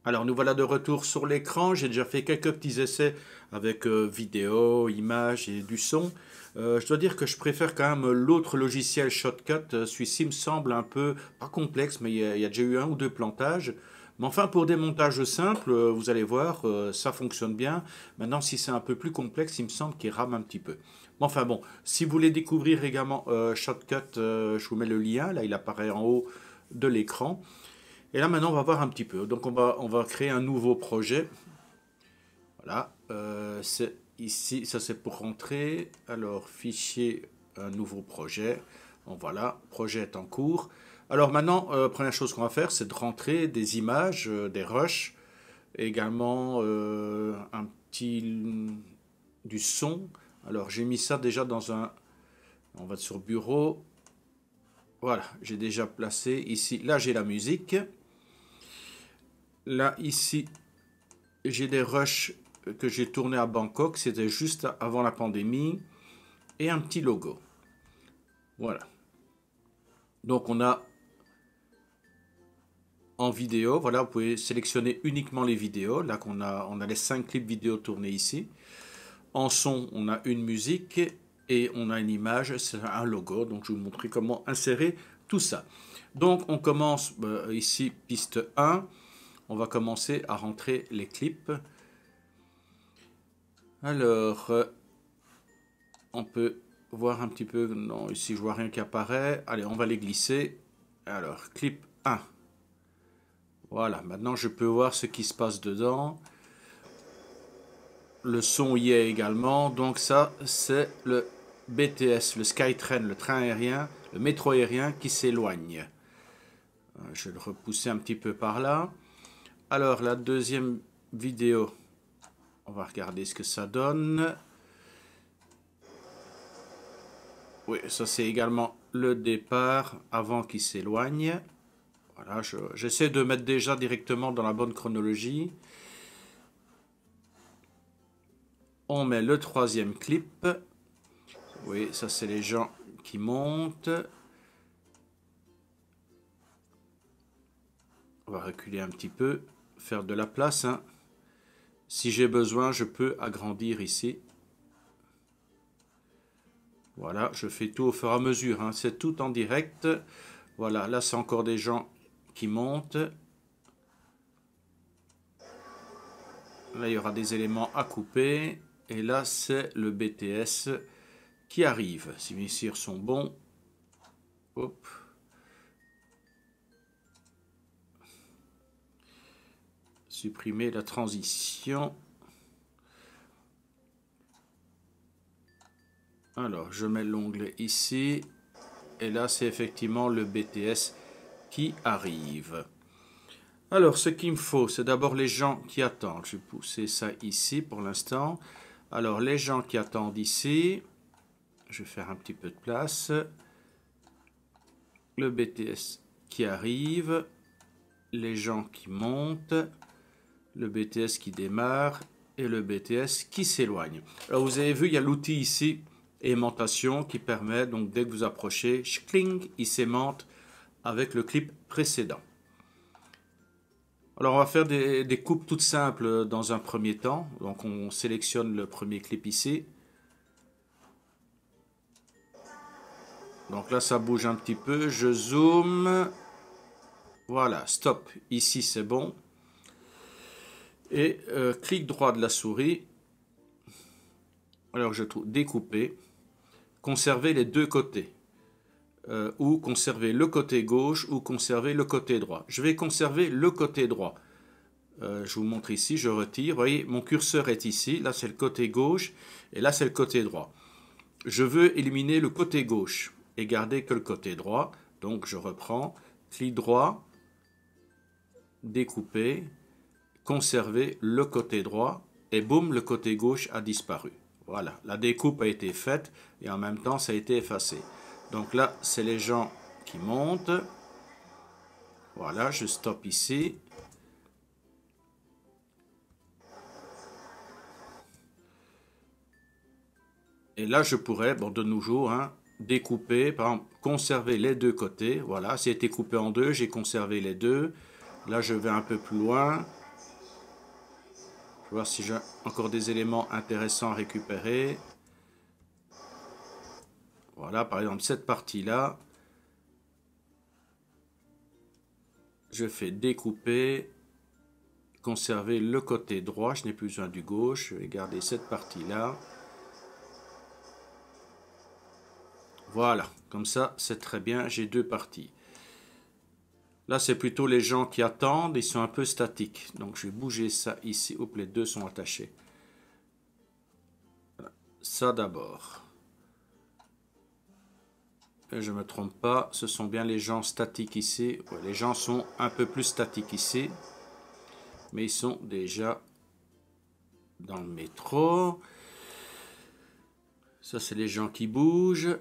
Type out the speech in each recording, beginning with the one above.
Alors nous voilà de retour sur l'écran. J'ai déjà fait quelques petits essais avec vidéo, images et du son. Je dois dire que je préfère quand même l'autre logiciel Shotcut. Celui-ci me semble un peu, pas complexe, mais il y a déjà eu un ou deux plantages. Mais enfin, pour des montages simples, vous allez voir, ça fonctionne bien. Maintenant, si c'est un peu plus complexe, il me semble qu'il rame un petit peu. Mais enfin bon, si vous voulez découvrir également Shotcut, je vous mets le lien. Là, il apparaît en haut de l'écran. Et là maintenant on va voir un petit peu. Donc on va créer un nouveau projet. Voilà. C'est ici, ça c'est pour rentrer. Alors fichier, un nouveau projet. Bon voilà, projet est en cours. Alors maintenant, première chose qu'on va faire, c'est de rentrer des images, des rushs, également un petit du son. Alors j'ai mis ça déjà dans un. On va sur bureau. Voilà, j'ai déjà placé ici. Là j'ai la musique. Là, ici, j'ai des rushs que j'ai tournés à Bangkok. C'était juste avant la pandémie. Et un petit logo. Voilà. Donc, on a en vidéo. Voilà, vous pouvez sélectionner uniquement les vidéos. Là, on a les 5 clips vidéo tournés ici. En son, on a une musique. Et on a une image. C'est un logo. Donc, je vais vous montrer comment insérer tout ça. Donc, on commence ici, piste 1. On va commencer à rentrer les clips. Alors, on peut voir un petit peu. Non, ici, je vois rien qui apparaît. Allez, on va les glisser. Alors, clip 1. Voilà, maintenant, je peux voir ce qui se passe dedans. Le son y est également. Donc, ça, c'est le BTS, le Skytrain, le train aérien, le métro aérien qui s'éloigne. Je vais le repousser un petit peu par là. Alors, la deuxième vidéo, on va regarder ce que ça donne. Oui, ça c'est également le départ avant qu'il s'éloigne. Voilà, j'essaie de mettre déjà directement dans la bonne chronologie. On met le troisième clip. Oui, ça c'est les gens qui montent. On va reculer un petit peu, faire de la place, hein. Si j'ai besoin, je peux agrandir ici. Voilà, je fais tout au fur et à mesure, hein. C'est tout en direct. Voilà, là c'est encore des gens qui montent. Là, il y aura des éléments à couper. Et là, c'est le BTS qui arrive. Si mes cires sont bons. Hop. Supprimer la transition. Alors, je mets l'onglet ici. Et là, c'est effectivement le BTS qui arrive. Alors, ce qu'il me faut, c'est d'abord les gens qui attendent. Je vais pousser ça ici pour l'instant. Alors, les gens qui attendent ici. Je vais faire un petit peu de place. Le BTS qui arrive. Les gens qui montent. Le BTS qui démarre. Et le BTS qui s'éloigne. Alors, vous avez vu, il y a l'outil ici, aimantation, qui permet, donc, dès que vous approchez, cling, il s'aimante avec le clip précédent. Alors, on va faire des coupes toutes simples dans un premier temps. Donc, on sélectionne le premier clip ici. Donc là, ça bouge un petit peu. Je zoome. Voilà, stop. Ici, c'est bon. Et clic droit de la souris. Alors, je trouve découper. Conserver les deux côtés. Ou conserver le côté gauche ou conserver le côté droit. Je vais conserver le côté droit. Je vous montre ici, je retire. Vous voyez, mon curseur est ici. Là, c'est le côté gauche et là, c'est le côté droit. Je veux éliminer le côté gauche et garder que le côté droit. Donc, je reprends. Clic droit, découper, conserver le côté droit et boum, le côté gauche a disparu. Voilà, la découpe a été faite et en même temps, ça a été effacé. Donc là, c'est les gens qui montent. Voilà, je stoppe ici. Et là, je pourrais, bon, de nouveau, hein, découper, par exemple, conserver les deux côtés. Voilà, c'est été coupé en deux, j'ai conservé les deux. Là, je vais un peu plus loin. vais voir si j'ai encore des éléments intéressants à récupérer. Voilà, par exemple, cette partie-là. Je fais découper, conserver le côté droit. Je n'ai plus besoin du gauche. Je vais garder cette partie-là. Voilà, comme ça, c'est très bien. J'ai deux parties. Là, c'est plutôt les gens qui attendent. Ils sont un peu statiques. Donc, je vais bouger ça ici. Hop, les deux sont attachés. Voilà. Ça d'abord. Et je ne me trompe pas. Ce sont bien les gens statiques ici. Ouais, les gens sont un peu plus statiques ici. Mais ils sont déjà dans le métro. Ça, c'est les gens qui bougent.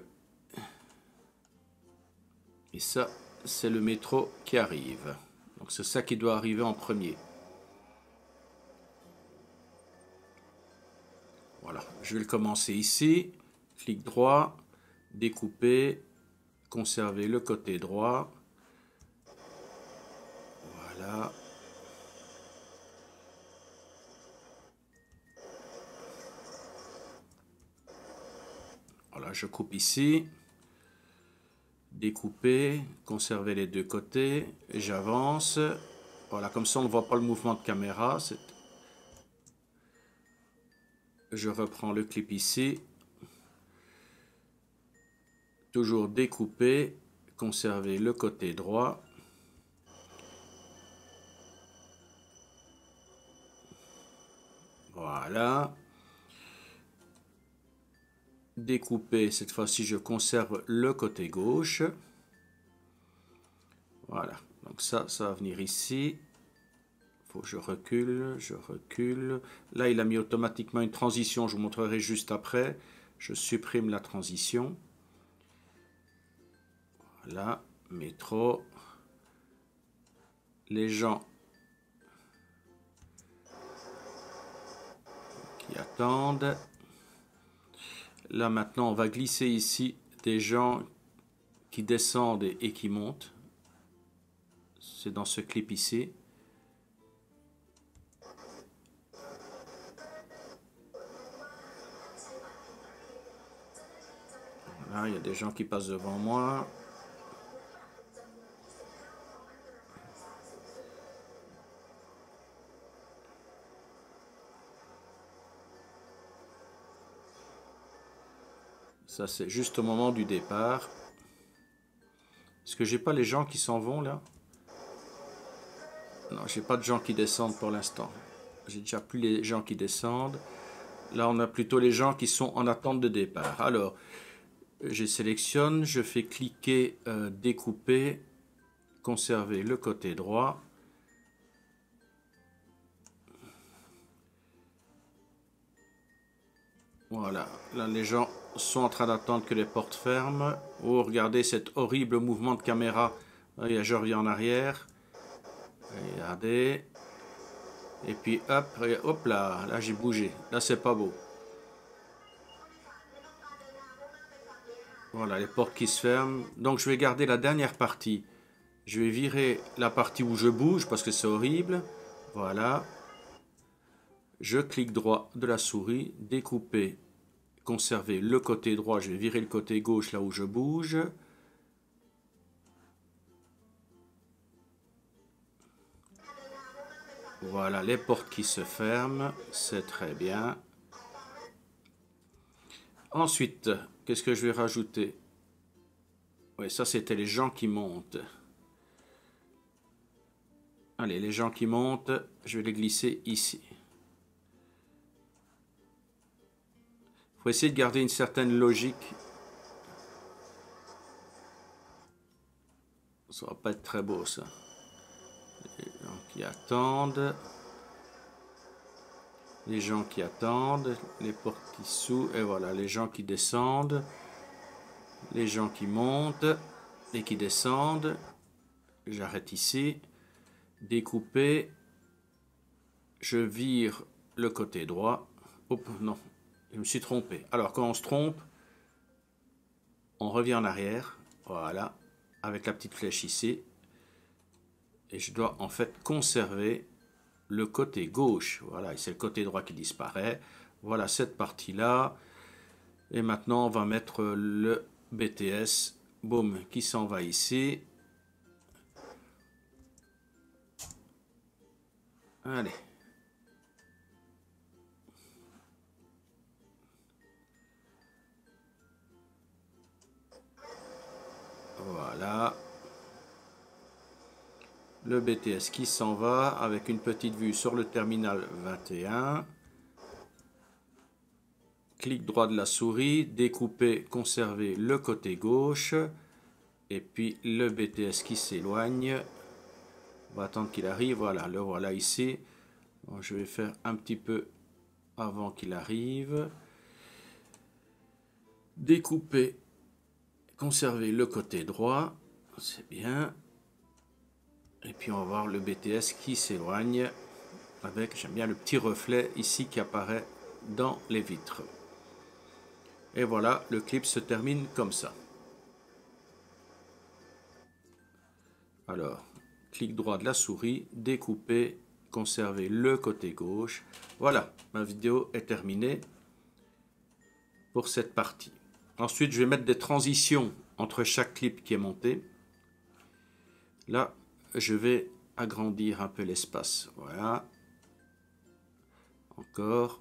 Et ça, c'est le métro qui arrive. Donc c'est ça qui doit arriver en premier. Voilà, je vais le commencer ici. Clic droit, découper, conserver le côté droit. Voilà. Voilà, je coupe ici. Découper, conserver les deux côtés. Et j'avance. Voilà, comme ça on ne voit pas le mouvement de caméra. Je reprends le clip ici. Toujours découper, conserver le côté droit. Voilà. Découper, cette fois-ci je conserve le côté gauche. Voilà, donc ça va venir ici. Faut que je recule. Là, il a mis automatiquement une transition, je vous montrerai juste après. Je supprime la transition. Voilà, métro. Les gens qui attendent. Là, maintenant, on va glisser ici des gens qui descendent et qui montent. C'est dans ce clip ici. Là, il y a des gens qui passent devant moi. Ça, c'est juste au moment du départ. Est-ce que j'ai pas les gens qui s'en vont là? Non, j'ai pas de gens qui descendent pour l'instant. J'ai déjà plus les gens qui descendent. Là, on a plutôt les gens qui sont en attente de départ. Alors, je sélectionne, je fais cliquer, découper, conserver le côté droit. Voilà, là les gens sont en train d'attendre que les portes ferment. Oh, regardez cet horrible mouvement de caméra. Là, je reviens en arrière. Regardez. Et puis hop, hop là, là j'ai bougé. Là c'est pas beau. Voilà, les portes qui se ferment. Donc je vais garder la dernière partie. Je vais virer la partie où je bouge parce que c'est horrible. Voilà. Je clique droit de la souris, découper, conserver le côté droit. Je vais virer le côté gauche là où je bouge. Voilà, les portes qui se ferment, c'est très bien. Ensuite, qu'est-ce que je vais rajouter? Oui, ça c'était les gens qui montent. Allez, les gens qui montent, je vais les glisser ici. Il faut essayer de garder une certaine logique. Ça va pas être très beau ça. Les gens qui attendent. Les gens qui attendent. Les portes qui s'ouvrent. Et voilà, les gens qui descendent. Les gens qui montent et qui descendent. J'arrête ici. Découper. Je vire le côté droit. Hop, non, je me suis trompé. Alors, quand on se trompe, on revient en arrière. Voilà, avec la petite flèche ici. Et je dois en fait conserver le côté gauche. Voilà, et c'est le côté droit qui disparaît. Voilà cette partie-là. Et maintenant, on va mettre le BTS, boum, qui s'en va ici. Allez. Voilà. Le BTS qui s'en va avec une petite vue sur le terminal 21. Clic droit de la souris, découper, conserver le côté gauche. Et puis le BTS qui s'éloigne. On va attendre qu'il arrive. Voilà, le voilà ici. Bon, je vais faire un petit peu avant qu'il arrive. Découper, conserver le côté droit. C'est bien. Et puis on va voir le BTS qui s'éloigne avec, j'aime bien le petit reflet ici qui apparaît dans les vitres. Et voilà, le clip se termine comme ça. Alors, clic droit de la souris, découper, conserver le côté gauche. Voilà, ma vidéo est terminée pour cette partie. Ensuite, je vais mettre des transitions entre chaque clip qui est monté. Là, je vais agrandir un peu l'espace. Voilà. Encore.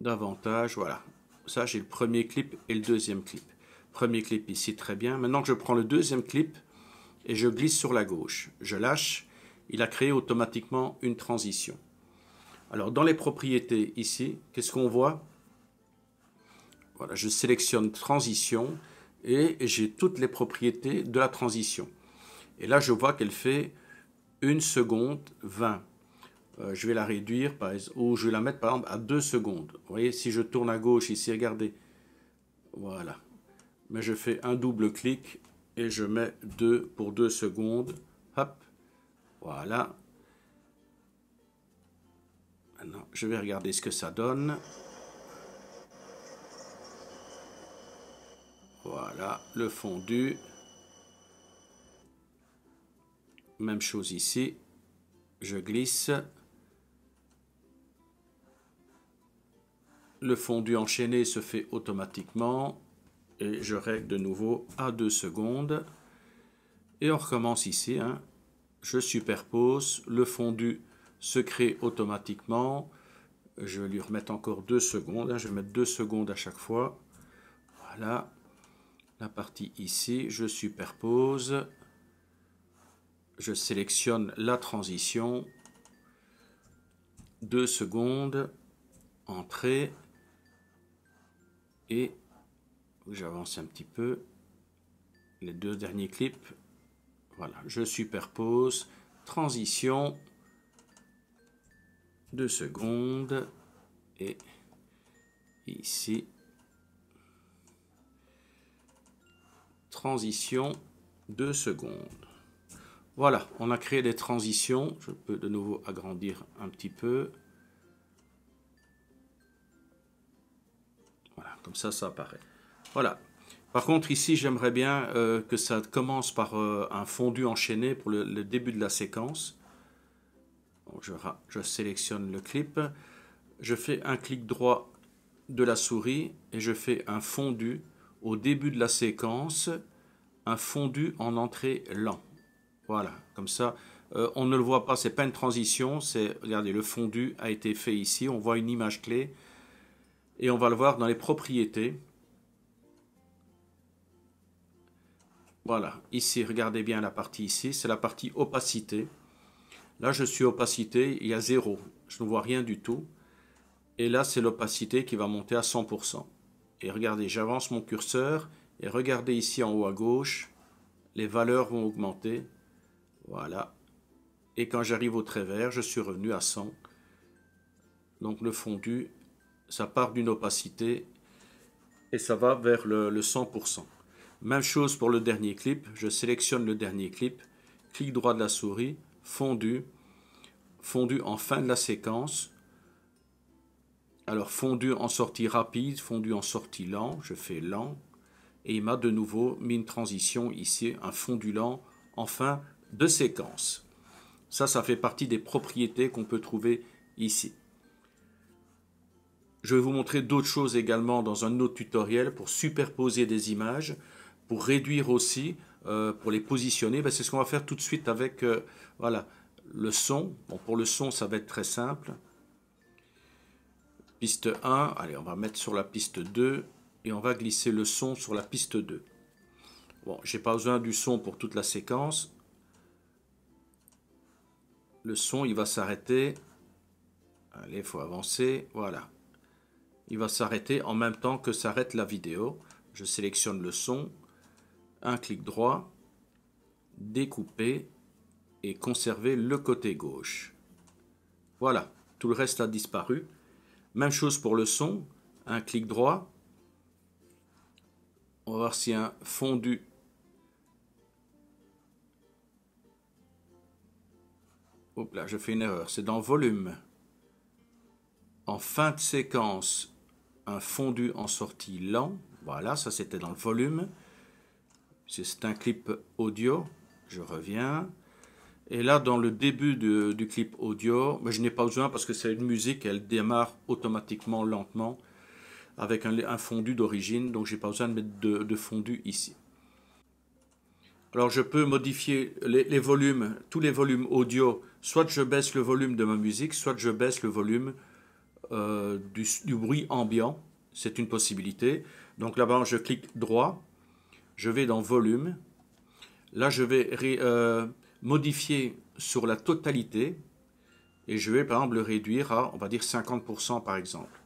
Davantage. Voilà. Ça, j'ai le premier clip et le deuxième clip. Premier clip ici, très bien. Maintenant que je prends le deuxième clip et je glisse sur la gauche. Je lâche. Il a créé automatiquement une transition. Alors, dans les propriétés ici, qu'est-ce qu'on voit? Voilà, je sélectionne transition et j'ai toutes les propriétés de la transition. Et là, je vois qu'elle fait 1 seconde 20. Je vais la réduire, ou je vais la mettre par exemple à 2 secondes. Vous voyez, si je tourne à gauche ici, regardez. Voilà. Mais je fais un double clic et je mets 2 pour 2 secondes. Hop. Voilà. Maintenant, je vais regarder ce que ça donne. Voilà, le fondu. Même chose ici. Je glisse. Le fondu enchaîné se fait automatiquement. Et je règle de nouveau à 2 secondes. Et on recommence ici. Hein. Je superpose. Le fondu se crée automatiquement. Je vais lui remettre encore 2 secondes. Hein. Je vais mettre 2 secondes à chaque fois. Voilà. La partie ici, je superpose. Je sélectionne la transition. 2 secondes. Entrée. Et j'avance un petit peu. Les 2 derniers clips. Voilà, je superpose. Transition. 2 secondes. Et ici. Transition. 2 secondes. Voilà, on a créé des transitions. Je peux de nouveau agrandir un petit peu. Voilà, comme ça apparaît. Voilà. Par contre, ici, j'aimerais bien que ça commence par un fondu enchaîné pour le début de la séquence. Donc, je sélectionne le clip. Je fais un clic droit de la souris et je fais un fondu au début de la séquence, un fondu en entrée lent. Voilà, comme ça, on ne le voit pas, c'est pas une transition, c'est, regardez, le fondu a été fait ici, on voit une image clé, et on va le voir dans les propriétés. Voilà, ici, regardez bien la partie ici, c'est la partie opacité. Là, je suis opacité, il y a 0, je ne vois rien du tout. Et là, c'est l'opacité qui va monter à 100%. Et regardez, j'avance mon curseur, et regardez ici en haut à gauche, les valeurs vont augmenter. Voilà. Et quand j'arrive au trait vert, je suis revenu à 100. Donc le fondu, ça part d'une opacité et ça va vers le 100%. Même chose pour le dernier clip. Je sélectionne le dernier clip, clic droit de la souris, fondu, fondu en fin de la séquence. Alors fondu en sortie rapide, fondu en sortie lent, je fais lent. Et il m'a de nouveau mis une transition ici, un fondu lent en fin de séquence. Ça fait partie des propriétés qu'on peut trouver ici. Je vais vous montrer d'autres choses également dans un autre tutoriel pour superposer des images, pour réduire aussi, pour les positionner. Ben, c'est ce qu'on va faire tout de suite avec voilà, le son. Bon, pour le son, ça va être très simple. Piste 1, allez, on va mettre sur la piste 2 et on va glisser le son sur la piste 2. Bon, j'ai pas besoin du son pour toute la séquence. Le son, il va s'arrêter. Allez, il faut avancer. Voilà. Il va s'arrêter en même temps que s'arrête la vidéo. Je sélectionne le son. Un clic droit. Découper. Et conserver le côté gauche. Voilà. Tout le reste a disparu. Même chose pour le son. Un clic droit. On va voir s'il y a un fondu. Hop là, je fais une erreur. C'est dans volume. En fin de séquence, un fondu en sortie lent. Voilà, ça c'était dans le volume. C'est un clip audio. Je reviens. Et là, dans le début du clip audio, mais je n'ai pas besoin parce que c'est une musique, elle démarre automatiquement lentement avec un fondu d'origine. Donc, je n'ai pas besoin de mettre de fondu ici. Alors, je peux modifier les volumes, tous les volumes audio. Soit je baisse le volume de ma musique, soit je baisse le volume du bruit ambiant. C'est une possibilité. Donc là-bas, je clique droit. Je vais dans volume. Là, je vais modifier sur la totalité. Et je vais, par exemple, le réduire à, on va dire, 50% par exemple.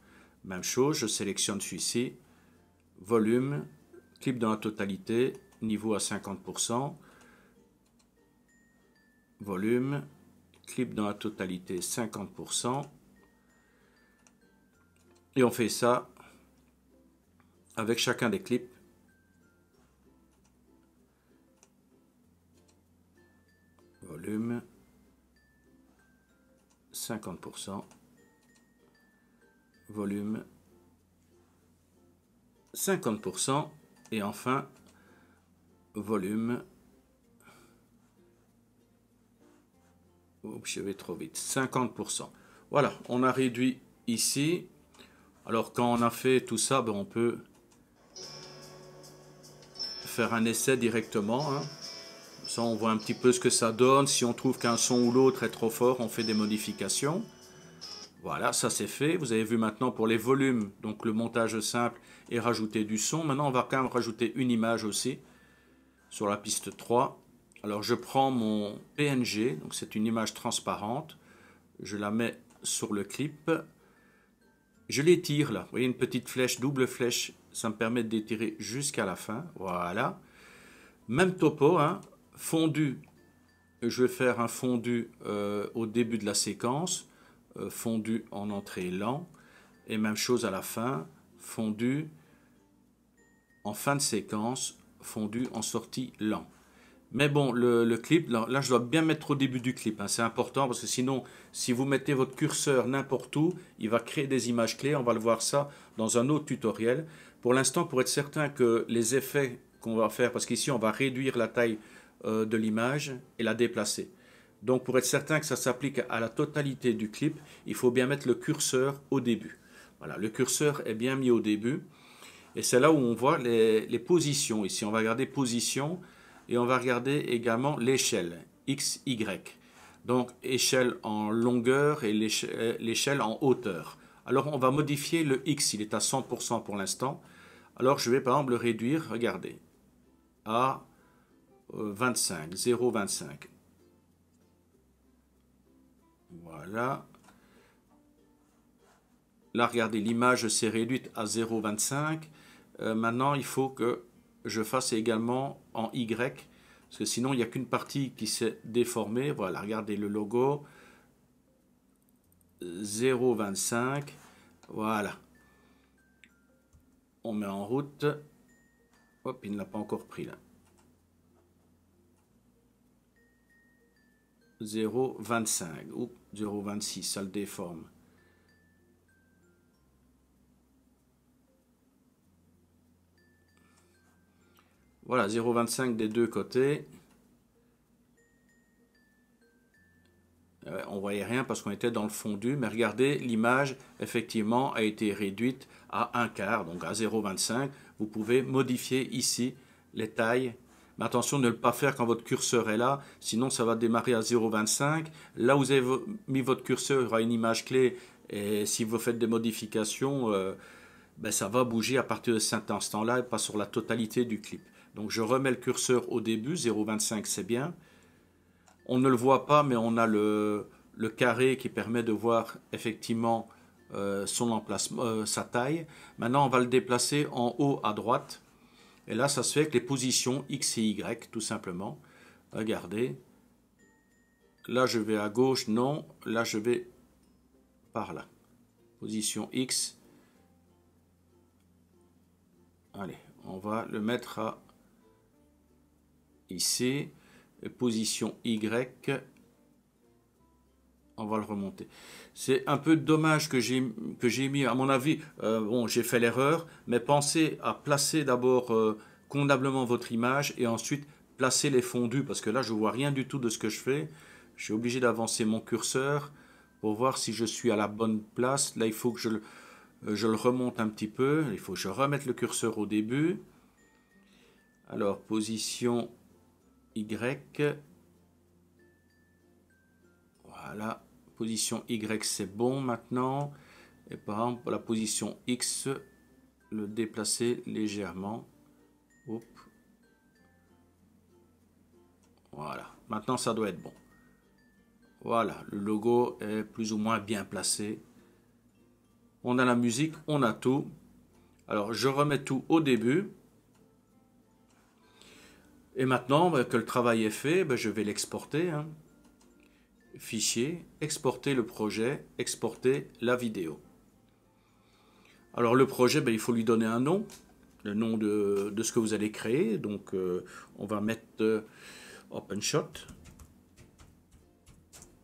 Même chose, je sélectionne celui-ci. Volume, clip dans la totalité, niveau à 50%. Volume, clip dans la totalité, 50%. Et on fait ça avec chacun des clips. Volume, 50%. Volume, 50%. Et enfin, volume. Oups, je vais trop vite. 50%. Voilà, on a réduit ici. Alors, quand on a fait tout ça, ben, on peut faire un essai directement. Hein. Ça, on voit un petit peu ce que ça donne. Si on trouve qu'un son ou l'autre est trop fort, on fait des modifications. Voilà, ça c'est fait. Vous avez vu maintenant pour les volumes, donc le montage simple et rajouter du son. Maintenant, on va quand même rajouter une image aussi sur la piste 3. Alors, je prends mon PNG, donc c'est une image transparente. Je la mets sur le clip. Je l'étire là. Vous voyez une petite flèche, double flèche. Ça me permet d'étirer jusqu'à la fin. Voilà. Même topo, hein. Fondu. Je vais faire un fondu au début de la séquence. Fondu en entrée lent. Et même chose à la fin. Fondu en fin de séquence. Fondu en sortie lent. Mais bon, le clip, là, je dois bien mettre au début du clip. Hein, c'est important parce que sinon, si vous mettez votre curseur n'importe où, il va créer des images clés. On va le voir ça dans un autre tutoriel. Pour l'instant, pour être certain que les effets qu'on va faire, parce qu'ici, on va réduire la taille de l'image et la déplacer. Donc, pour être certain que ça s'applique à la totalité du clip, il faut bien mettre le curseur au début. Voilà, le curseur est bien mis au début. Et c'est là où on voit les positions. Ici, on va regarder position. Et on va regarder également l'échelle, X, Y. Donc, échelle en longueur et l'échelle en hauteur. Alors, on va modifier le X, il est à 100% pour l'instant. Alors, je vais par exemple le réduire, regardez, à 25, 0,25. Voilà. Là, regardez, l'image s'est réduite à 0,25. Maintenant, il faut que je fasse également en Y, parce que sinon il n'y a qu'une partie qui s'est déformée. Voilà, regardez le logo, 0,25, voilà. On met en route. Hop, il ne l'a pas encore pris là. 0,25, ou 0,26, ça le déforme. Voilà, 0,25 des deux côtés. On voyait rien parce qu'on était dans le fondu, mais regardez, l'image effectivement a été réduite à un quart, donc à 0,25. Vous pouvez modifier ici les tailles. Mais attention de ne pas faire quand votre curseur est là, sinon ça va démarrer à 0,25. Là où vous avez mis votre curseur, il y aura une image clé, et si vous faites des modifications, ben ça va bouger à partir de cet instant-là et pas sur la totalité du clip. Donc je remets le curseur au début, 0,25 c'est bien. On ne le voit pas, mais on a le carré qui permet de voir effectivement son emplacement, sa taille. Maintenant, on va le déplacer en haut à droite. Et là, ça se fait avec les positions X et Y, tout simplement. Regardez. Là, je vais à gauche, non. Là, je vais par là. Position X. Allez, on va le mettre à ici. Et position Y. On va le remonter. C'est un peu dommage que j'ai mis, à mon avis, bon, j'ai fait l'erreur, mais pensez à placer d'abord convenablement votre image et ensuite placer les fondus, parce que là, je ne vois rien du tout de ce que je fais. Je suis obligé d'avancer mon curseur pour voir si je suis à la bonne place. Là, il faut que je le remonte un petit peu. Il faut que je remette le curseur au début. Alors, position Y. Voilà. Position Y, c'est bon maintenant. Et par exemple, pour la position X, le déplacer légèrement. Hop. Voilà. Maintenant, ça doit être bon. Voilà. Le logo est plus ou moins bien placé. On a la musique, on a tout. Alors, je remets tout au début. Et maintenant que le travail est fait, je vais l'exporter. Fichier, exporter le projet, exporter la vidéo. Alors le projet, il faut lui donner un nom, le nom de ce que vous allez créer. Donc on va mettre OpenShot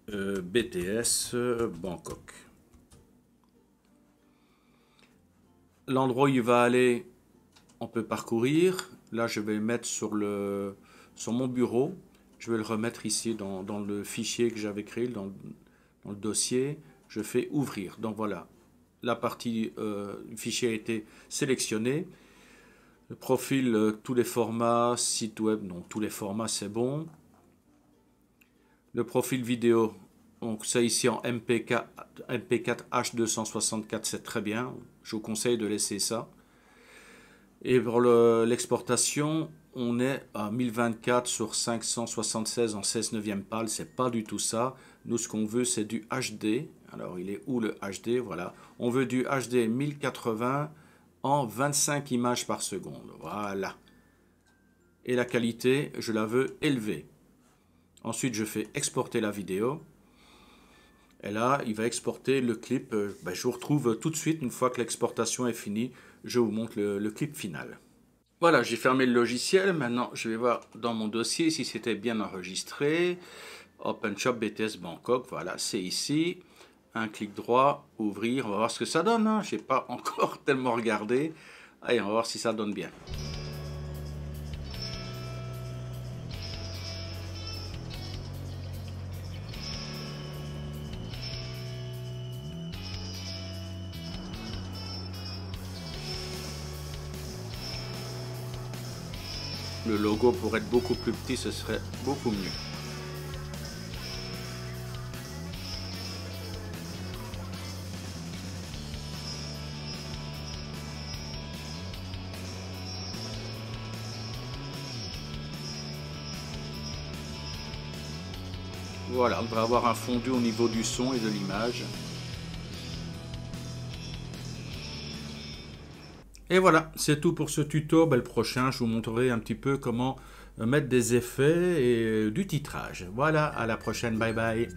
BTS Bangkok. L'endroit où il va aller, on peut parcourir. Là, je vais le mettre sur mon bureau. Je vais le remettre ici dans le fichier que j'avais créé, dans le dossier. Je fais ouvrir. Donc voilà, la partie du fichier a été sélectionnée. Le profil, tous les formats, site web, donc tous les formats, c'est bon. Le profil vidéo, donc ça ici en MP4 H264, c'est très bien. Je vous conseille de laisser ça. Et pour l'exportation, on est à 1024 sur 576 en 16/9 pal, c'est pas du tout ça. Nous, ce qu'on veut, c'est du HD. Alors, il est où le HD? Voilà. On veut du HD 1080 en 25 images par seconde. Voilà. Et la qualité, je la veux élevée. Ensuite, je fais exporter la vidéo. Et là, il va exporter le clip. Je vous retrouve tout de suite, une fois que l'exportation est finie. Je vous montre le clip final. Voilà, j'ai fermé le logiciel. Maintenant, je vais voir dans mon dossier si c'était bien enregistré. OpenShot BTS Bangkok, voilà, c'est ici. Un clic droit, ouvrir. On va voir ce que ça donne. Je n'ai pas encore tellement regardé. Allez, on va voir si ça donne bien. Le logo pourrait être beaucoup plus petit, ce serait beaucoup mieux. Voilà, on devrait avoir un fondu au niveau du son et de l'image. Et voilà, c'est tout pour ce tuto. Le prochain, je vous montrerai un petit peu comment mettre des effets et du titrage. Voilà, à la prochaine, bye bye.